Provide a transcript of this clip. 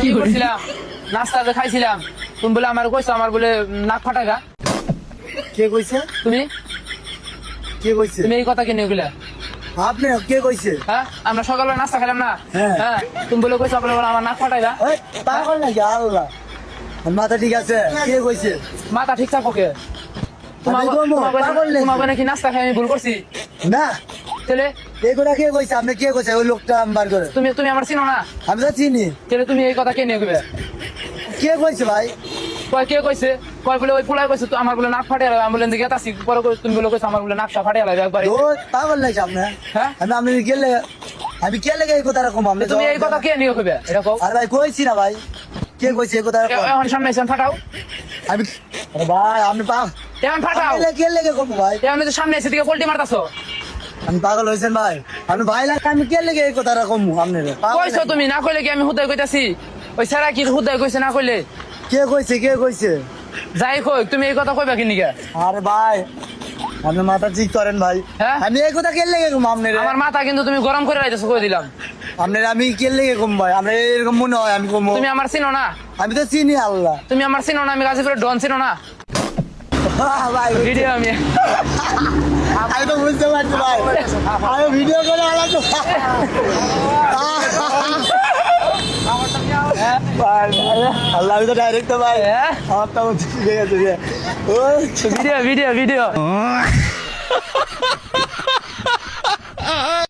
কি করছিলাম নাস্তাতে খাইছিলাম তুমি বলে আমার কইছো আমার বলে নাক ফাটাগা কে কইছে? তুমি কে কইছে? তুমি এই কথা কেন গেলা আপনি কে কইছে? হ্যাঁ আমরা সকালবেলা নাস্তা খেলাম না হ্যাঁ। হ্যাঁ তুমি বলে কইছো আপনার বলে আমার নাক ফাটাগা এই পাগল নাকি আল্লাহ? মাথা ঠিক আছে? কে কইছে? মাথা ঠিক থাকো কে আমি বলবো, পাগল নাকি? তোমাকে নাকি নাস্তা খাই আমি ভুল করছি না, তাহলে এগুলা কে কইছে? আপনি কে কইছে? ওই লোকটা বার করে। তুমি তুমি আমার চিনো না আমি তো চিনি। তাহলে তুমি এই কথা কেন গেবে কে কইছে ভাই? কয় কে কইছে কয় বলে ওই পোলাই কইছে তো আমার বলে নাক ফাটে গেল অ্যাম্বুলেন্স দিকে আসি পরে তুমি বলে কইছো আমার বলে নাকশা ফাটে গেল একবারে ও পাগল নাকি আপনি? হ্যাঁ আমি গেলে আমি কে লেগে এই কথা রকম আপনি? তুমি এই কথা কে নিয়ে কইবে এটা কও আরে ভাই কইছি না ভাই, কে কইছে এই কথা রকম? এখন সামনে এসে ফাটাও আমি আরে ভাই আপনি এখন ফাটাও কে লেগে কম ভাই? আমি তো সামনে এসে দিকে পোল্টি মারতাছো আমি পাগল হয়েছেন ভাই? আমি ভাই লাগে আমি কে লেগে এই কথা রকম আপনি? কইছো তুমি না কইলে কি আমি হুদাই কইতাছি ওই সারা কি হুদাই কইছে না কইলে কে কইছে? কে কইছে? যাই কই তুমি এই কথা কইবা কি নিকা আরে ভাই আপনি মাথা ঠিক করেন ভাই। হ্যাঁ? আমি এই কথা কে লেগে কম আপনি? আমার মাথা কিন্তু তুমি গরম করে রাইতেছো কই দিলাম আপনার আমি কে লেগে কম ভাই? আমরা এরকম মনে হয় আমি কম? তুমি আমার চিনো না আমি তো চিনি আল্লাহ। তুমি আমার চিনো না আমি গাজীপুরের ডন চিনো না ভাই ভিডিও আমি আমি তো বুঝতে পারছি ভাই, আমি ভিডিও করে আলাদা আল্লাহ আমি তো ডাইরেক্ট ভাই হ্যাঁ? আমার তো ঠিক আছে ও ভিডিও ভিডিও ভিডিও